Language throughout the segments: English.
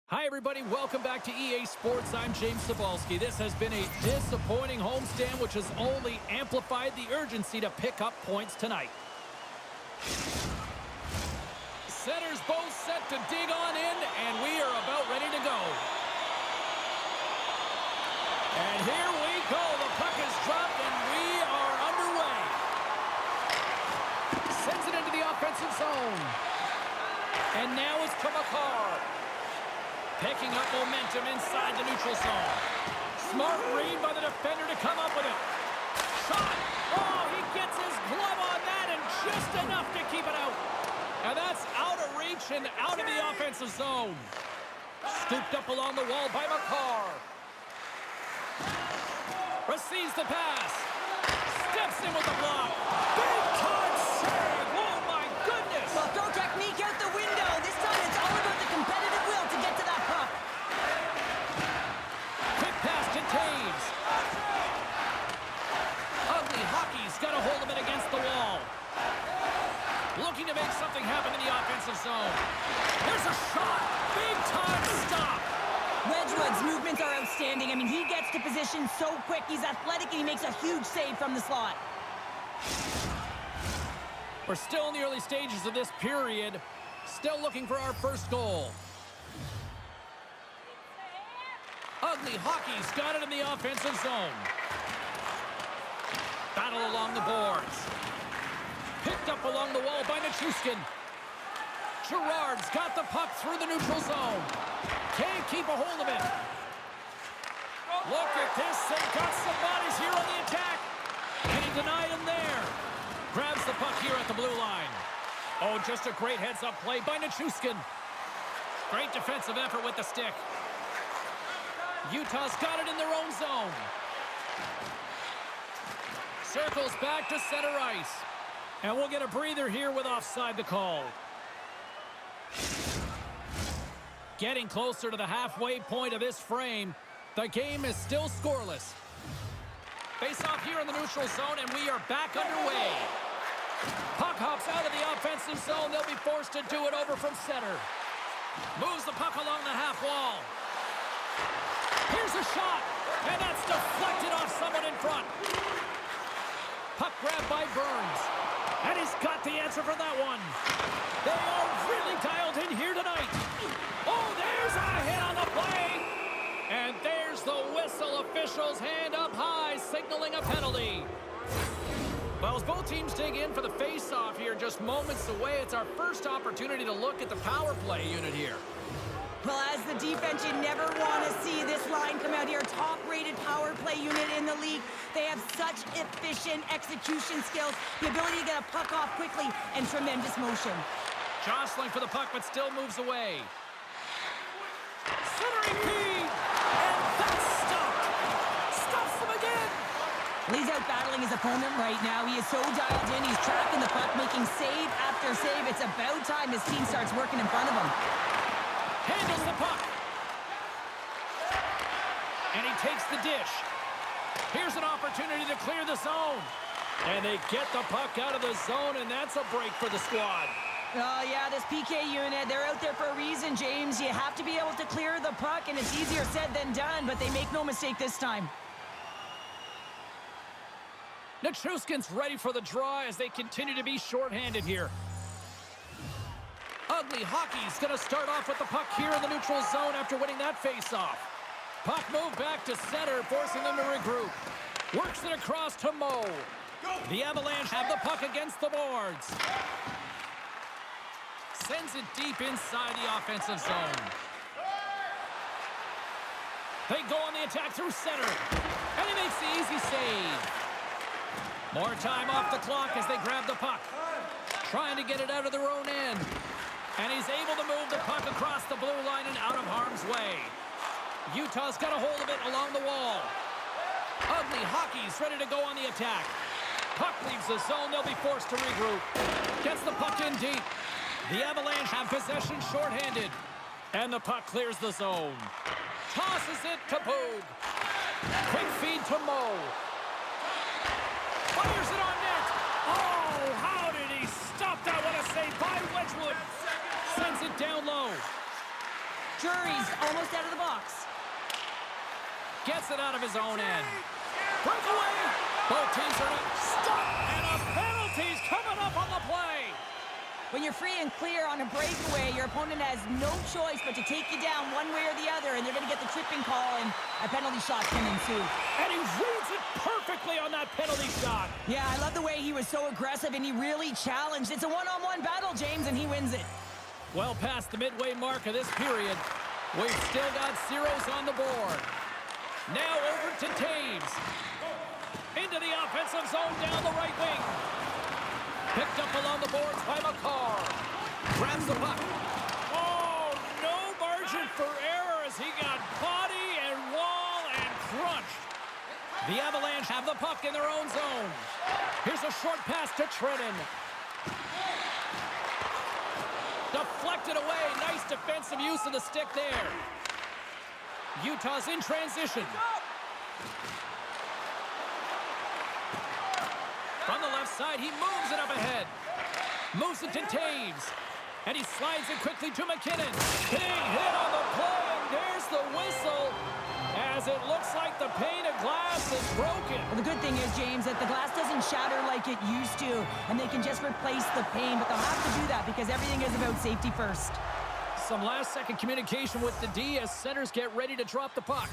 Hi, everybody. Welcome back to EA Sports. I'm James Cebulski. This has been a disappointing homestand, which has only amplified the urgency to pick up points tonight. Centers both set to dig on in, and we are about ready to go. And here we go. The puck is dropped, and we are underway. Sends it into the offensive zone. And now it's to McCarr. Picking up momentum inside the neutral zone. Smart read by the defender to come up with it. Shot! Oh, he gets his glove on that and just enough to keep it out. And that's out of reach and out of the offensive zone. Scooped up along the wall by McCarr. Receives the pass. Steps in with the block. Big time save! Oh my goodness! Well, throw technique out the window. This time it's all about the competitive will to get to that puck. Quick pass to Taves. Ugly hockey's got a hold of it against the wall. Looking to make something happen in the offensive zone. There's a shot. Big time stop. Wedgwood's movements are outstanding. I mean, he gets to position so quick. He's athletic, and he makes a huge save from the slot. We're still in the early stages of this period. Still looking for our first goal. Ugly hockey's got it in the offensive zone. Battle along the boards. Picked up along the wall by Nichushkin. Girard's got the puck through the neutral zone. Can't keep a hold of it. Look at this. They've got some bodies here on the attack. And he denied him there. Grabs the puck here at the blue line. Oh, just a great heads-up play by Nichushkin. Great defensive effort with the stick. Utah's got it in their own zone. Circles back to center ice. And we'll get a breather here with offside the call. Getting closer to the halfway point of this frame. The game is still scoreless. Face off here in the neutral zone, and we are back underway. Puck hops out of the offensive zone. They'll be forced to do it over from center. Moves the puck along the half wall. Here's a shot, and that's deflected off someone in front. Puck grabbed by Burns, and he's got the answer for that one. They are really dialed in here tonight. Oh, there's a hit on the play. And there's the whistle. Officials hand up high, signaling a penalty. Well, as both teams dig in for the face-off here, just moments away, it's our first opportunity to look at the power play unit here. Well, as the defense, you never want to see this line come out here. Top-rated power play unit in the league. They have such efficient execution skills, the ability to get a puck off quickly, and tremendous motion. Jostling for the puck, but still moves away. Centering feed! And that's stopped! Stops him again! He's out battling his opponent right now. He is so dialed in. He's tracking the puck, making save after save. It's about time his team starts working in front of him. Handles the puck. And he takes the dish. Here's an opportunity to clear the zone. And they get the puck out of the zone, and that's a break for the squad. Oh, yeah, this PK unit, they're out there for a reason, James. You have to be able to clear the puck, and it's easier said than done, but they make no mistake this time. Nichushkin's ready for the draw as they continue to be shorthanded here. Ugly hockey's going to start off with the puck here in the neutral zone after winning that faceoff. Puck moved back to center, forcing them to regroup. Works it across to Mo. The Avalanche have the puck against the boards. Sends it deep inside the offensive zone. They go on the attack through center. And he makes the easy save. More time off the clock as they grab the puck. Trying to get it out of their own end. And he's able to move the puck across the blue line and out of harm's way. Utah's got a hold of it along the wall. Ugly hockey's ready to go on the attack. Puck leaves the zone. They'll be forced to regroup. Gets the puck in deep. The Avalanche have possession shorthanded. And the puck clears the zone. Tosses it to Boog. Quick feed to Mo. Fires it on net. Oh, how did he stop that? What a save by Wedgwood. Sends it down low. Jury's almost out of the box. Gets it out of his own end. Breakaway. Both teams are stuck, and a penalty's coming up on the play. When you're free and clear on a breakaway, your opponent has no choice but to take you down one way or the other, and they're going to get the tripping call, and a penalty shot can ensue. And he reads it perfectly on that penalty shot. Yeah, I love the way he was so aggressive, and he really challenged. It's a one-on-one battle, James, and he wins it. Well past the midway mark of this period, we've still got zeros on the board. Now over to Taves. Into the offensive zone down the right wing. Picked up along the boards by McCarr. Grabs the puck. Oh, no margin for error as he got body and wall and crunched. The Avalanche have the puck in their own zone. Here's a short pass to Trenton. Deflected away. Nice defensive use of the stick there. Utah's in transition. From the left side, he moves it up ahead. Moves it to Taves. And he slides it quickly to McKinnon. Big hit on the play, and there's the whistle. As it looks like the pane of glass is broken. Well, the good thing is, James, that the glass doesn't shatter like it used to, and they can just replace the pane, but they'll have to do that because everything is about safety first. Some last-second communication with the D as centers get ready to drop the puck.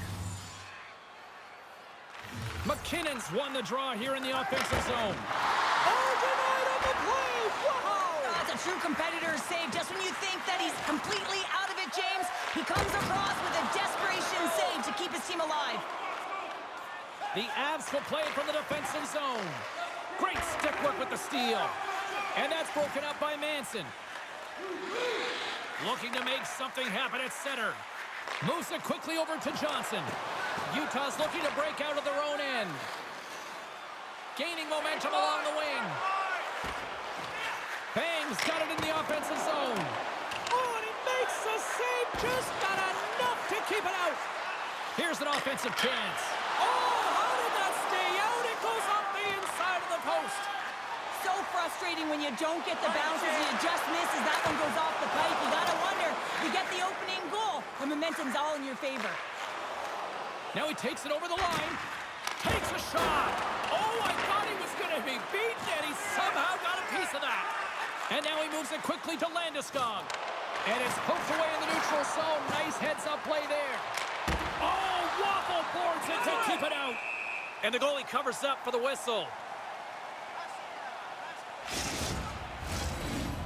McKinnon's won the draw here in the offensive zone. Oh, denied on the play! Whoa! That's a true competitor's save. Just when you think that he's completely out of it, James, he comes across with a desperation save to keep his team alive. The Avs will play it from the defensive zone. Great stick work with the steal. And that's broken up by Manson. Looking to make something happen at center. Moves it quickly over to Johnson. Utah's looking to break out of their own end. Gaining momentum along the wing. Bang's got it in the offensive zone. Oh, and he makes the save. Just not enough to keep it out. Here's an offensive chance. Oh, how did that stay out? It goes off the inside of the post. So frustrating when you don't get the bounces and it just misses. That one goes off the pipe. You gotta wonder, you get the opening goal. The momentum's all in your favor. Now he takes it over the line. Takes a shot. Oh, I thought he was going to be beaten, and he somehow got a piece of that. And now he moves it quickly to Landeskog. And it's poked away in the neutral zone. Nice heads-up play there. Oh, waffle boards it to keep it out. And the goalie covers up for the whistle.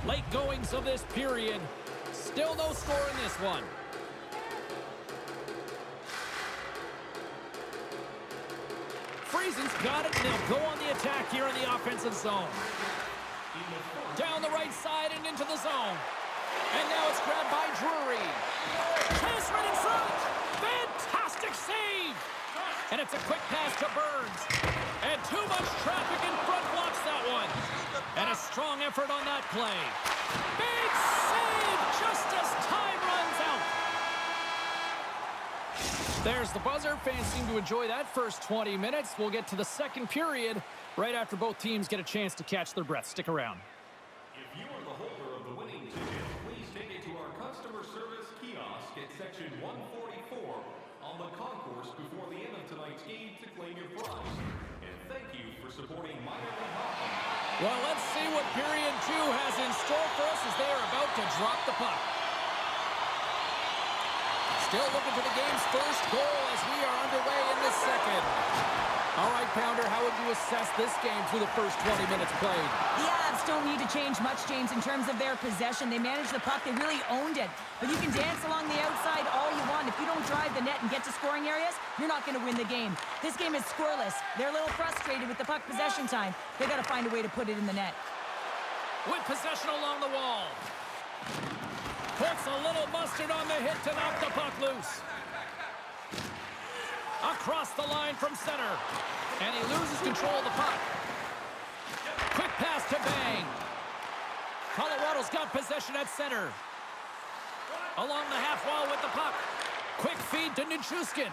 Late goings of this period. Still no score in this one. Friesen's got it, and they'll go on the attack here in the offensive zone. Down the right side and into the zone. And now it's grabbed by Drury. Chase right in front. Fantastic save. And it's a quick pass to Burns. And too much traffic in front blocks that one. And a strong effort on that play. Big save just as time runs out. There's the buzzer. Fans seem to enjoy that first 20 minutes. We'll get to the second period right after both teams get a chance to catch their breath. Stick around. If you are the holder of the winning ticket, please take it to our customer service kiosk at section 144 on the concourse before the end of tonight's game to claim your prize. And thank you for supporting minor league hockey. Well, let's see what period 2 has in store for us as they are about to drop the puck. Still looking for the game's first goal as we are underway in the second. All right, Pounder, how would you assess this game through the first 20 minutes played? The Avs don't need to change much, James, in terms of their possession. They managed the puck. They really owned it. But you can dance along the outside all you want. If you don't drive the net and get to scoring areas, you're not going to win the game. This game is scoreless. They're a little frustrated with the puck possession time. They got to find a way to put it in the net. With possession along the wall. Puts a little mustard on the hit to knock the puck loose. Across the line from center. And he loses control of the puck. Quick pass to Bang. Colorado's got possession at center. Along the half wall with the puck. Quick feed to Nichushkin.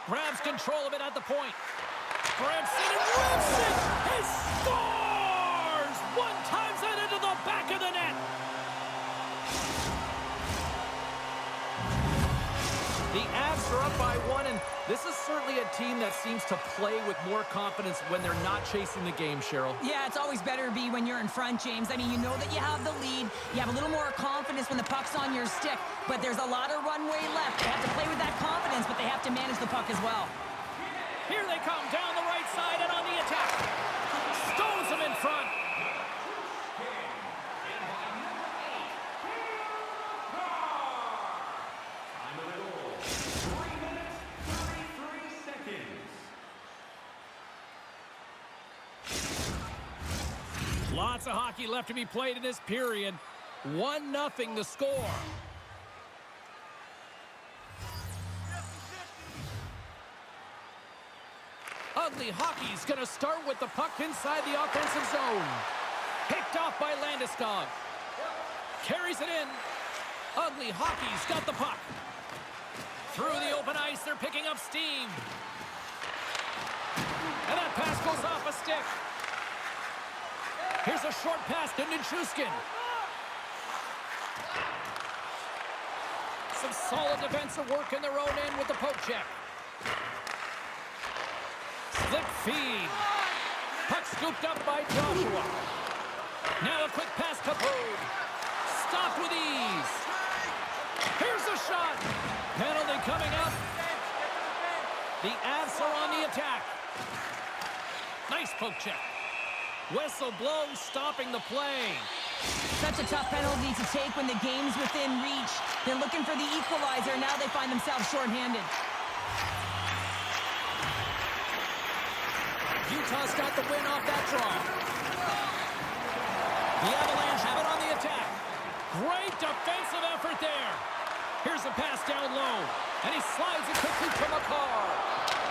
Grabs control of it at the point. Grabs it and rips it. He scores! One times it into the back of the net. Canucks are up by 1, and this is certainly a team that seems to play with more confidence when they're not chasing the game, Cheryl. Yeah, it's always better to be when you're in front, James. I mean, you know that you have the lead. You have a little more confidence when the puck's on your stick, but there's a lot of runway left. They have to play with that confidence, but they have to manage the puck as well. Here they come down the right side and on the attack. Stones them in front. Lots of hockey left to be played in this period. 1-0 the score. Ugly hockey's going to start with the puck inside the offensive zone. Picked off by Landeskog. Carries it in. Ugly hockey's got the puck. Through the open ice, they're picking up steam. And that pass goes off a stick. Here's a short pass to Nichushkin. Some solid defensive work in their own end with the poke check. Slip feed. Puck scooped up by Joshua. Now a quick pass to Bode. Stopped with ease. Here's a shot. Penalty coming up. The Avs are on the attack. Nice poke check. Whistle blows, stopping the play. Such a tough penalty to take when the game's within reach. They're looking for the equalizer. Now they find themselves shorthanded. Utah's got the win off that draw. The Avalanche have it on the attack. Great defensive effort there. Here's a pass down low. And he slides it quickly to McCarr.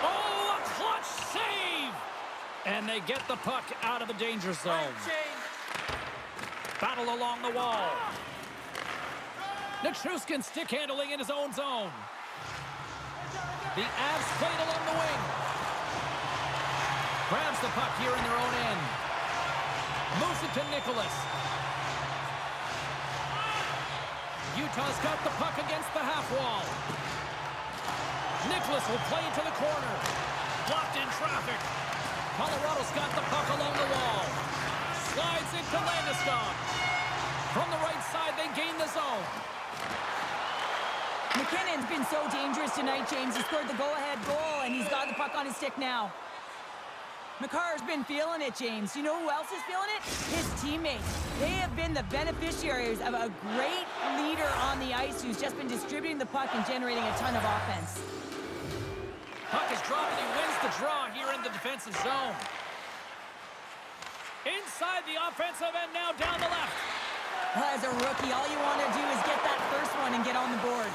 Oh, a clutch save! And they get the puck out of the danger zone. Battle along the wall. Nichushkin stick handling in his own zone. The Avs played along the wing. Grabs the puck here in their own end. Moves it to Nicholas. Utah's got the puck against the half wall. Nicholas will play into the corner. Blocked in traffic. Colorado's got the puck along the wall. Slides into Landeskog. From the right side, they gain the zone. McKinnon's been so dangerous tonight, James. He scored the go-ahead goal, and he's got the puck on his stick now. McCarr's been feeling it, James. You know who else is feeling it? His teammates. They have been the beneficiaries of a great leader on the ice who's just been distributing the puck and generating a ton of offense. Puck is dropped, and he wins the draw here in the defensive zone. Inside the offensive end, now down the left. As a rookie, all you want to do is get that first one and get on the board.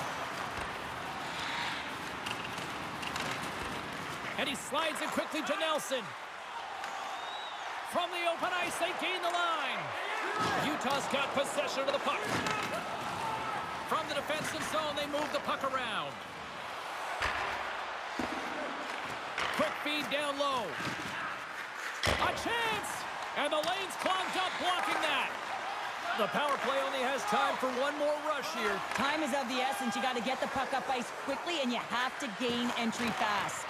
And he slides it quickly to Nelson. From the open ice, they gain the line. Utah's got possession of the puck. From the defensive zone, they move the puck around. Quick feed down low. A chance! And the lane's clogged up, blocking that. The power play only has time for one more rush here. Time is of the essence. You got to get the puck up ice quickly, and you have to gain entry fast.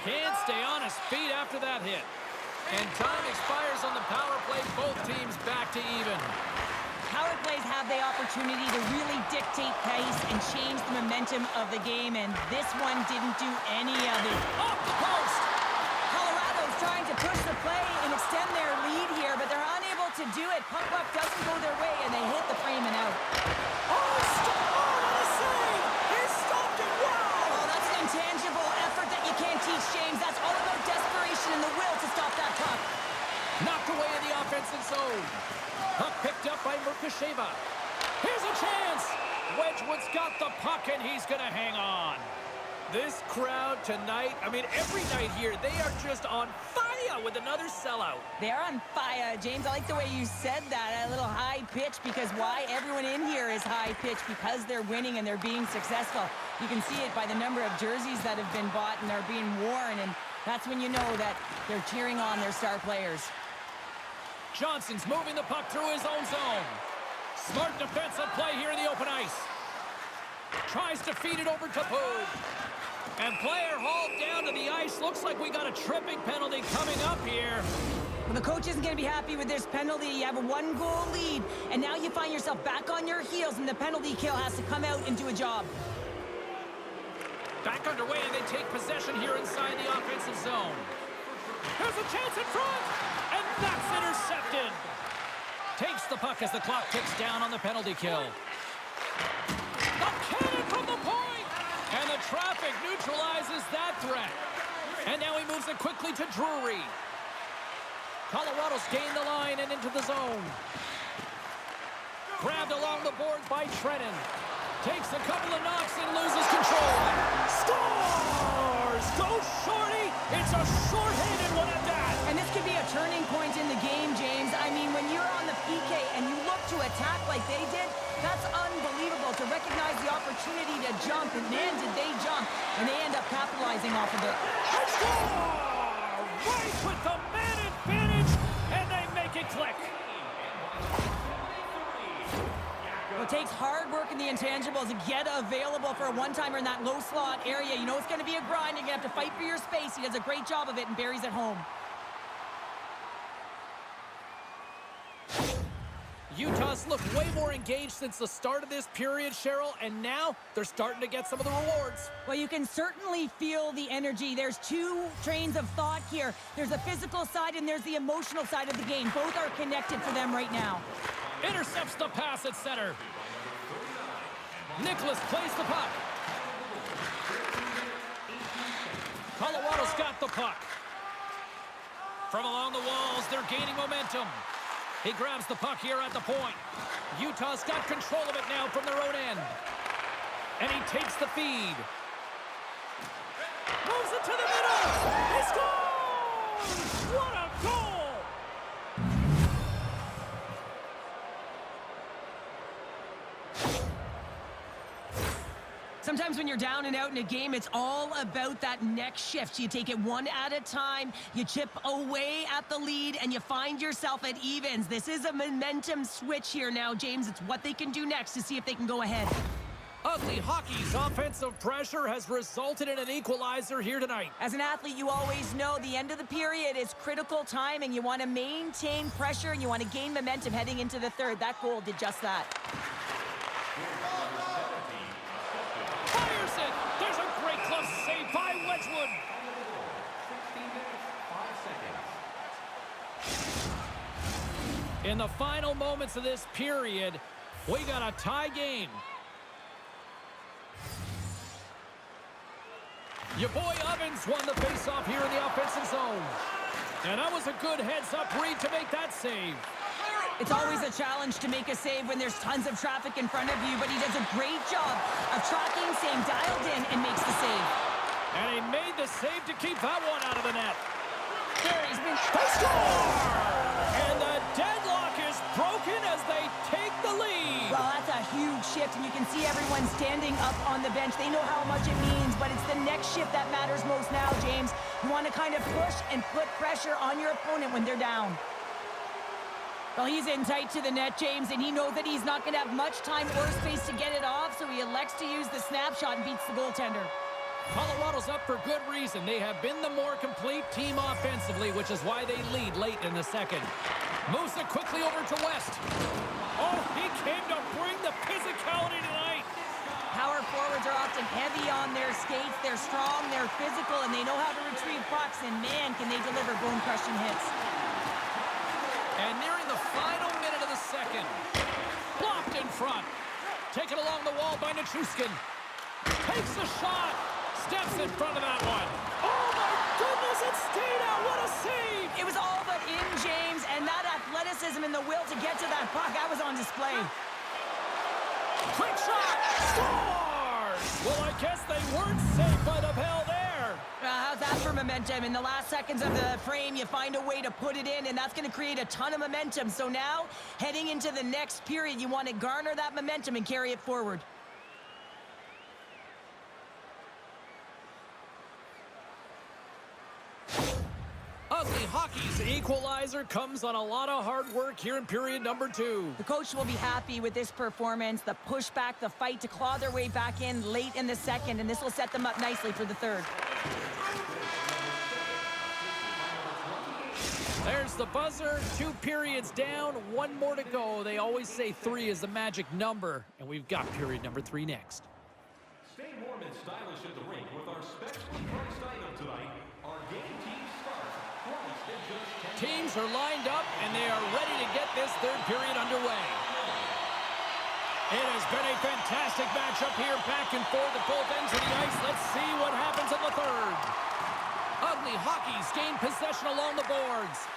Can't stay on his feet after that hit. And time expires on the power play. Both teams back to even. Power plays have the opportunity to really dictate pace and change the momentum of the game, and this one didn't do any of it. Off the post! Colorado's trying to push the play and extend their lead here, but they're unable to do it. Puck doesn't go their way, and they hit the frame and out. Oh, stop! Oh, what a save! He stopped it! Wow! Oh, that's an intangible effort that you can't teach, James. That's all about desperation and the will to stop that puck. Knocked away in the offensive zone. Puck picked up by Murkasheva. Here's a chance! Wedgwood's got the puck, and he's going to hang on. This crowd tonight, I mean, every night here, they are just on fire with another sellout. They're on fire, James. I like the way you said that, a little high pitch, because why? Everyone in here is high pitch because they're winning and they're being successful. You can see it by the number of jerseys that have been bought and are being worn, and that's when you know that they're cheering on their star players. Johnson's moving the puck through his own zone. Smart defensive play here in the open ice. Tries to feed it over to Poog. And player hauled down to the ice. Looks like we got a tripping penalty coming up here. Well, the coach isn't going to be happy with this penalty. You have a 1-goal lead, and now you find yourself back on your heels, and the penalty kill has to come out and do a job. Back underway, and they take possession here inside the offensive zone. There's a chance in front, and that's intercepted. Takes the puck as the clock ticks down on the penalty kill. The cannon from the point, and the traffic neutralizes that threat. And now he moves it quickly to Drury. Colorado's gained the line and into the zone. Grabbed along the boards by Trennan. Takes a couple of knocks and loses control. Scores! Go Shorty! It's a short-handed one at that. And this could be a turning point in the game, James. I mean, when you're on the PK and you look to attack like they did, that's unbelievable to recognize the opportunity to jump. And man, did they jump. And they end up capitalizing off of it. Score! Right with the man advantage, and they make it click. Well, it takes hard work in the intangibles to get available for a one-timer in that low slot area. You know it's going to be a grind. You're going to have to fight for your space. He does a great job of it and buries it home. Utah's looked way more engaged since the start of this period, Cheryl, and now they're starting to get some of the rewards. Well, you can certainly feel the energy. There's two trains of thought here. There's the physical side and there's the emotional side of the game. Both are connected for them right now. Intercepts the pass at center. Nicholas plays the puck. Colorado's got the puck. From along the walls, they're gaining momentum. He grabs the puck here at the point. Utah's got control of it now from their own end. And he takes the feed. Moves it to the middle. He scores! What a goal! Sometimes when you're down and out in a game, it's all about that next shift. You take it one at a time, you chip away at the lead, and you find yourself at evens. This is a momentum switch here now, James. It's what they can do next to see if they can go ahead. Ugly Hockey's offensive pressure has resulted in an equalizer here tonight. As an athlete, you always know the end of the period is critical timing. You want to maintain pressure, and you want to gain momentum heading into the third. That goal did just that. Fires it! There's a great glove save by Wedgwood. 60 minutes, 5 seconds. In the final moments of this period, we got a tie game. Your boy Ovens won the faceoff here in the offensive zone. And that was a good heads-up read to make that save. It's always a challenge to make a save when there's tons of traffic in front of you, but he does a great job of tracking, staying dialed in, and makes the save. And he made the save to keep that one out of the net. There he's been... They score! And the deadlock is broken as they take the lead. Well, that's a huge shift, and you can see everyone standing up on the bench. They know how much it means, but it's the next shift that matters most now, James. You want to kind of push and put pressure on your opponent when they're down. Well, he's in tight to the net, James, and he knows that he's not going to have much time or space to get it off, so he elects to use the snapshot and beats the goaltender. Colorado's up for good reason. They have been the more complete team offensively, which is why they lead late in the second. Moves it quickly over to West. Oh, he came to bring the physicality tonight. Power forwards are often heavy on their skates. They're strong, they're physical, and they know how to retrieve pucks, and man, can they deliver bone-crushing hits. And nearing the final minute of the second. Blocked in front. Taken along the wall by Nichushkin. Takes the shot. Steps in front of that one. Oh, my goodness, it stayed out. What a save. It was all but in, James, and that athleticism and the will to get to that puck, that was on display. Quick shot. Scores. Well, I guess they weren't safe by the bell there. How's that for momentum? In the last seconds of the frame, you find a way to put it in, and that's going to create a ton of momentum. So now, heading into the next period, you want to garner that momentum and carry it forward. Ugly Hockey's equalizer comes on a lot of hard work here in period number 2. The coach will be happy with this performance, the pushback, the fight to claw their way back in late in the second, and this will set them up nicely for the third. There's the buzzer. 2 periods down, 1 more to go. They always say 3 is the magic number, and we've got period number 3 next. Stay warm and stylish at the rink with our specially priced item tonight, our game team start. Priced at just 10. Teams are lined up, and they are ready to get this third period underway. It has been a fantastic matchup here, back and forth at both ends of the ice. Let's see what happens in the third. Ugly Hockey's gained possession along the boards.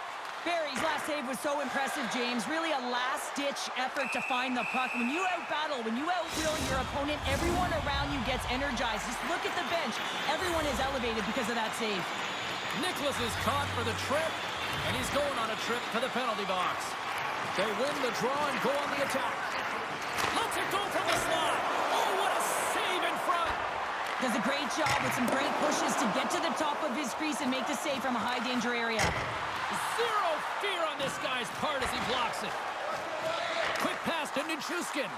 Barry's last save was so impressive, James. Really a last-ditch effort to find the puck. When you out-battle, when you out-will your opponent, everyone around you gets energized. Just look at the bench. Everyone is elevated because of that save. Nicholas is caught for the trip, and he's going on a trip to the penalty box. They win the draw and go on the attack. Let's it go from the slot. Oh, what a save in front. Does a great job with some great pushes to get to the top of his crease and make the save from a high-danger area. Zero fear on this guy's part as he blocks it. Quick pass to Nichushkin.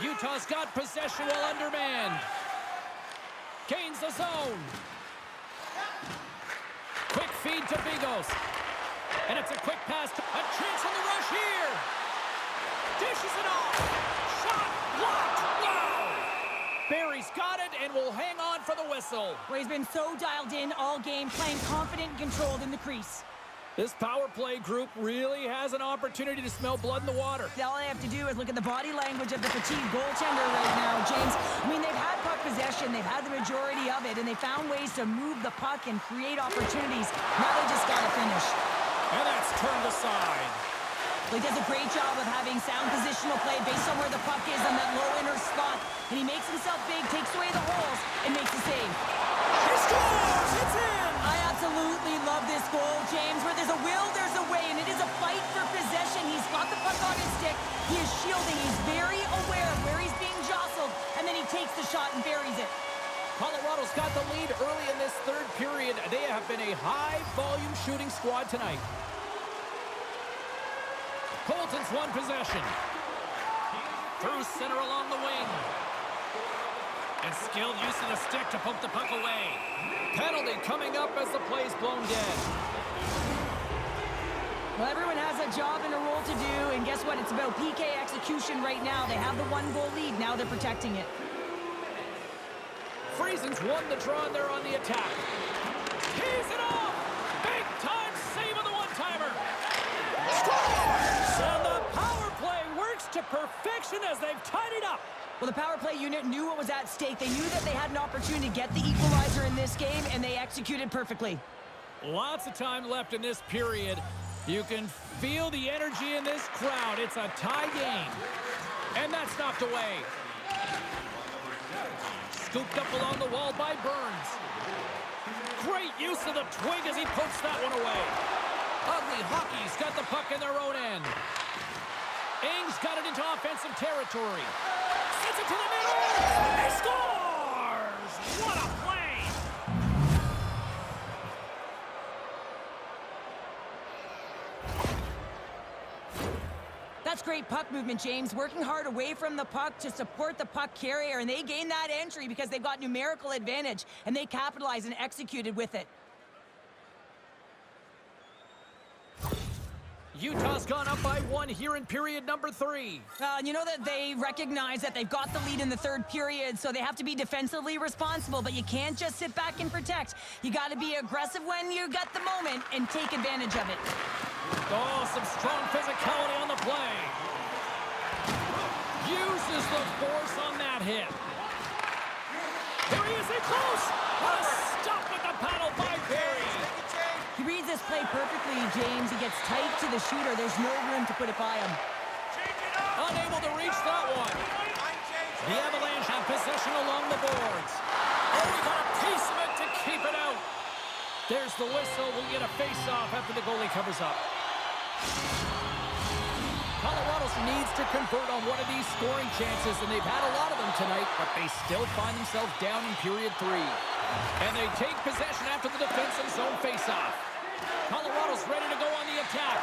Utah's got possession while undermanned. Gains the zone. Quick feed to Bigos. And it's a quick pass to a chance on the rush here. Dishes it off. Shot blocked. Wow. Barry's got it and will hang on for the whistle. Well, he's been so dialed in all game, playing confident and controlled in the crease. This power play group really has an opportunity to smell blood in the water. All they have to do is look at the body language of the fatigued goaltender right now, James. I mean, they've had puck possession, they've had the majority of it, and they found ways to move the puck and create opportunities. Now they just got to finish. And that's turned aside. He does a great job of having sound positional play based on where the puck is in that low inner spot. And he makes himself big, takes away the holes, and makes the save. He scores! It's in! I absolutely love this goal, James. Where there's a will, there's a way, and it is a fight for possession. He's got the puck on his stick. He is shielding. He's very aware of where he's being jostled, and then he takes the shot and buries it. Colorado's got the lead early in this third period. They have been a high-volume shooting squad tonight. Colton's won possession. Through center along the wing. And skilled use of the stick to poke the puck away. Penalty coming up as the play's blown dead. Well, everyone has a job and a role to do, and guess what? It's about PK execution right now. They have the 1-goal lead. Now they're protecting it. Friesen's won the draw, and they're on the attack. Tees it off! Big-time save of the one-timer! Scores! And the power play works to perfection as they've tied it up. Well, the power play unit knew what was at stake. They knew that they had an opportunity to get the equalizer in this game, and they executed perfectly. Lots of time left in this period. You can feel the energy in this crowd. It's a tie game. And that's knocked away. Scooped up along the wall by Burns. Great use of the twig as he pokes that one away. Ugly Hockey's got the puck in their own end. Ings got it into offensive territory. Sends it to the middle. He scores! What a play! That's great puck movement, James. Working hard away from the puck to support the puck carrier, and they gained that entry because they've got numerical advantage, and they capitalized and executed with it. Utah's gone up by 1 here in period number 3. And you know that they recognize that they've got the lead in the third period, so they have to be defensively responsible, but you can't just sit back and protect. You got to be aggressive when you got the moment and take advantage of it. Oh, some strong physicality on the play. Uses the force on that hit. Here he is, in close. What a stop with the paddle by Barry. He reads this play perfectly, James. He gets tight to the shooter. There's no room to put it by him. Unable to reach that one. The Avalanche have possession along the boards. Oh, we got a piece of it to keep it out. There's the whistle. We'll get a face-off after the goalie covers up. Colorado needs to convert on one of these scoring chances, and they've had a lot of them tonight, but they still find themselves down in period 3. And they take possession after the defensive zone faceoff. Colorado's ready to go on the attack.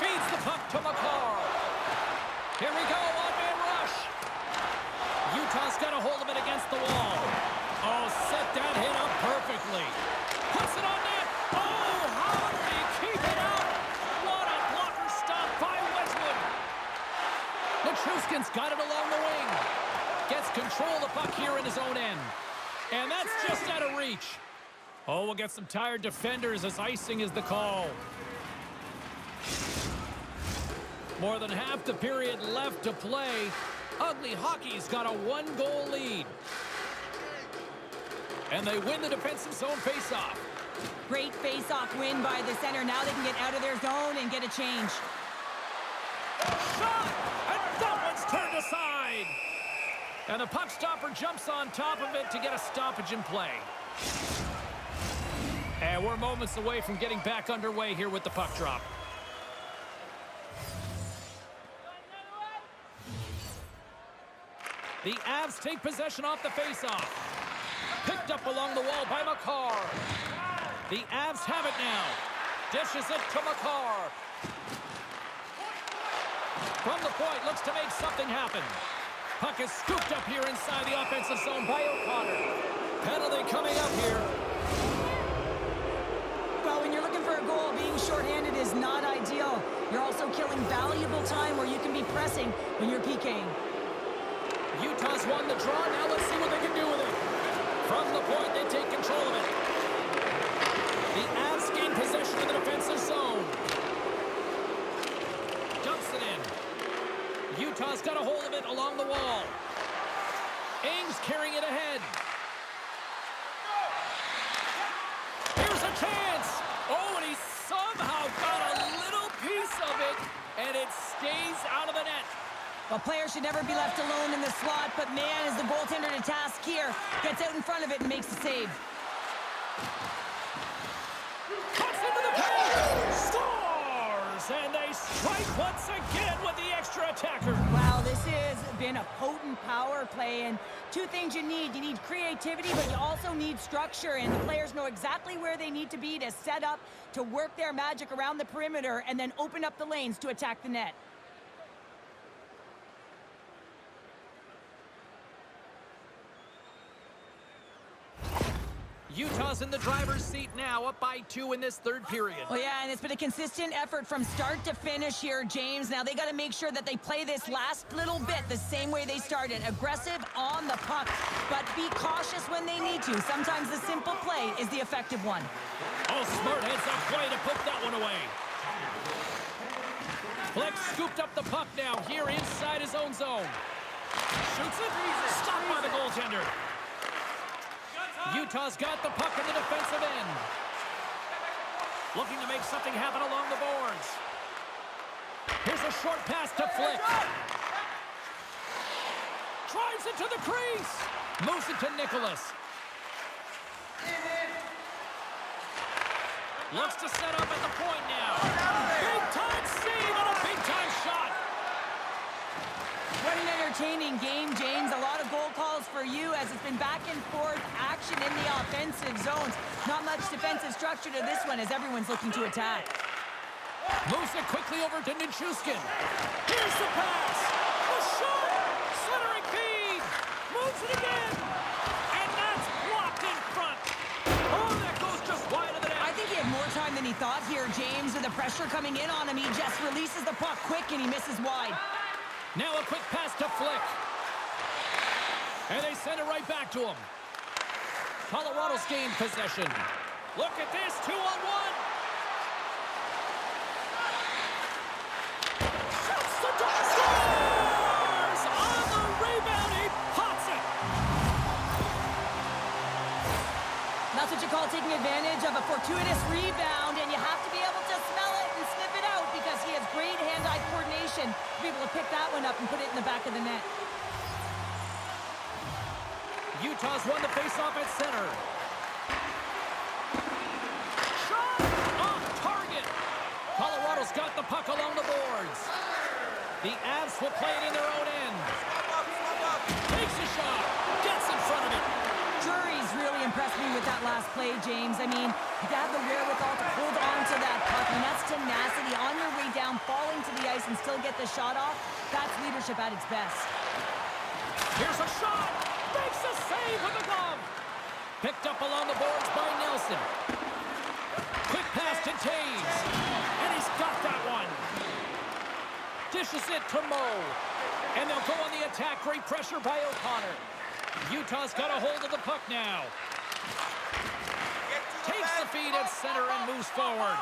Feeds the puck to McCarr. Here we go, one-man rush. Utah's got a hold of it against the wall. Oh, set that hit up perfectly. Puts it on net. Oh, how did he keep it out? What a blocker stop by Wedgwood. Nichushkin's got it along the wing. Gets control of the puck here in his own end. And that's just out of reach. Oh, we'll get some tired defenders as icing is the call. More than half the period left to play. Ugly Hockey's got a 1-goal lead. And they win the defensive zone faceoff. Great face-off win by the center. Now they can get out of their zone and get a change. Shot! And that one's turned aside. And the puck stopper jumps on top of it to get a stoppage in play. And we're moments away from getting back underway here with the puck drop. The Avs take possession off the faceoff. Picked up along the wall by McCarr. The Avs have it now. Dishes it to McCarr. From the point, looks to make something happen. Puck is scooped up here inside the offensive zone by O'Connor. Penalty coming up here. Well, when you're looking for a goal, being shorthanded is not ideal. You're also killing valuable time where you can be pressing when you're PKing. Utah's won the draw. Now let's see what they can do with it. From the point, they take control of it. The Avs gain possession of the defensive zone. Dumps it in. Utah's got a hold of it along the wall. Ings carrying it ahead. Here's a chance. Oh, and he somehow got a little piece of it, and it stays out of the net. Well, players should never be left alone in the slot, but man, is the goaltender to task here. Gets out in front of it and makes the save. Cuts into the paint. Scores! And they strike once again with the extra attacker. Wow, this has been a potent power play, and two things you need. You need creativity, but you also need structure, and the players know exactly where they need to be to set up, to work their magic around the perimeter, and then open up the lanes to attack the net. Utah's in the driver's seat now, up by 2 in this third period. Well, yeah, and it's been a consistent effort from start to finish here, James. Now they got to make sure that they play this last little bit the same way they started. Aggressive on the puck, but be cautious when they need to. Sometimes the simple play is the effective one. Oh, smart heads up play to put that one away. Flick scooped up the puck now here inside his own zone. Shoots it. Stopped by the goaltender. Utah's got the puck in the defensive end. Looking to make something happen along the boards. Here's a short pass to Flick. Drives it to the crease. Moves it to Nicholas. Looks to set up at the point now. Big time save and a big time shot. What an entertaining game, James. A lot of goal calls for you as it's been back and forth action in the offensive zones. Not much defensive structure to this one as everyone's looking to attack. Moves it quickly over to Nichushkin. Here's the pass. The shot. Centering feed. Moves it again. And that's blocked in front. Oh, that goes just wide of the net. I think he had more time than he thought here, James. With the pressure coming in on him, he just releases the puck quick and he misses wide. Now a quick pass to Flick. And they send it right back to him. Colorado's gained possession. Look at this, 2-on-1. Shoots the door, scores! On the rebound, he pots it. That's what you call taking advantage of a fortuitous rebound, and you have to be able to smell it and sniff it out because he has great hand-eye coordination to be able to pick that one up and put it in the back of the net. Utah's won the faceoff at center. Shot off target. Colorado's got the puck along the boards. The Avs will play it in their own end. Takes a shot. Gets in front of it. Drury's really impressed me with that last play, James. I mean, to have the wherewithal to hold on to that puck, and that's tenacity on your way down, falling to the ice and still get the shot off. That's leadership at its best. Here's a shot. Makes a save with the glove. Picked up along the boards by Nelson. Quick pass to Taves. And he's got that one. Dishes it to Moe. And they'll go on the attack. Great pressure by O'Connor. Utah's got a hold of the puck now. Takes the feed at center and moves forward.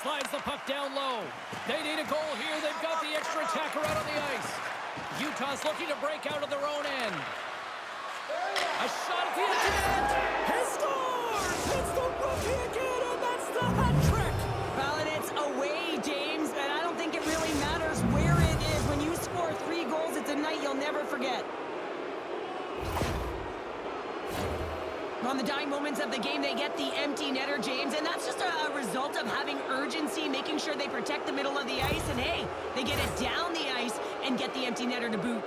Slides the puck down low. They need a goal here. They've got the extra attacker out on the ice. Utah's looking to break out of their own end. A shot at the end. He scores! It's the rookie again, and that's the hat trick. Well, and it's away, James, and I don't think it really matters where it is. When you score 3 goals, it's a night you'll never forget. On the dying moments of the game, they get the empty netter, James, and that's just a result of having urgency, making sure they protect the middle of the ice, and hey, they get it down the ice and get the empty netter to boot.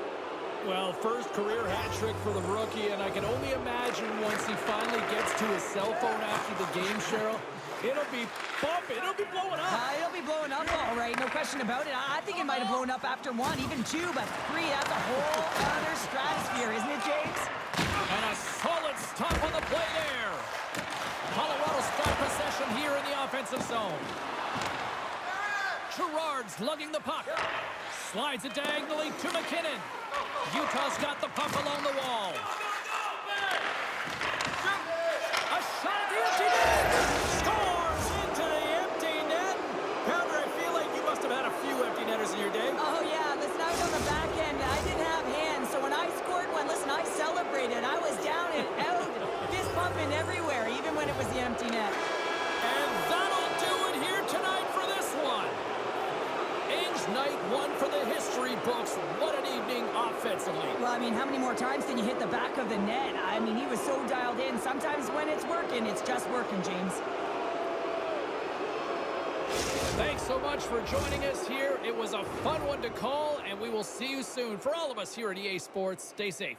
Well, first career hat trick for the rookie, and I can only imagine once he finally gets to his cell phone after the game, Cheryl, it'll be bumping, it'll be blowing up. It'll be blowing up, all right, no question about it. I think it might have blown up after 1, even 2, but 3, that's a whole other stratosphere, isn't it, James? And a solid stop on the play there. Colorado's got possession here in the offensive zone. Gerard's lugging the puck. Slides it diagonally to McKinnon. Utah's got the puck along the wall. A shot at the empty net. Scores into the empty net. Pounder, I feel like you must have had a few empty netters in your day. Oh, yeah. Listen, I was on the back end. I didn't have hands, so when I scored one, listen, I celebrated. I was down and out, fist pumping everywhere, even when it was the empty net. And that'll do it here tonight for this one. Ainge night 1 for the history books. What an evening offensively. Well, I mean, how many more times can you hit the back of the net? I mean, he was so dialed in. Sometimes when it's working, it's just working, James. Thanks so much for joining us here. It was a fun one to call, and we will see you soon. For all of us here at EA Sports, stay safe.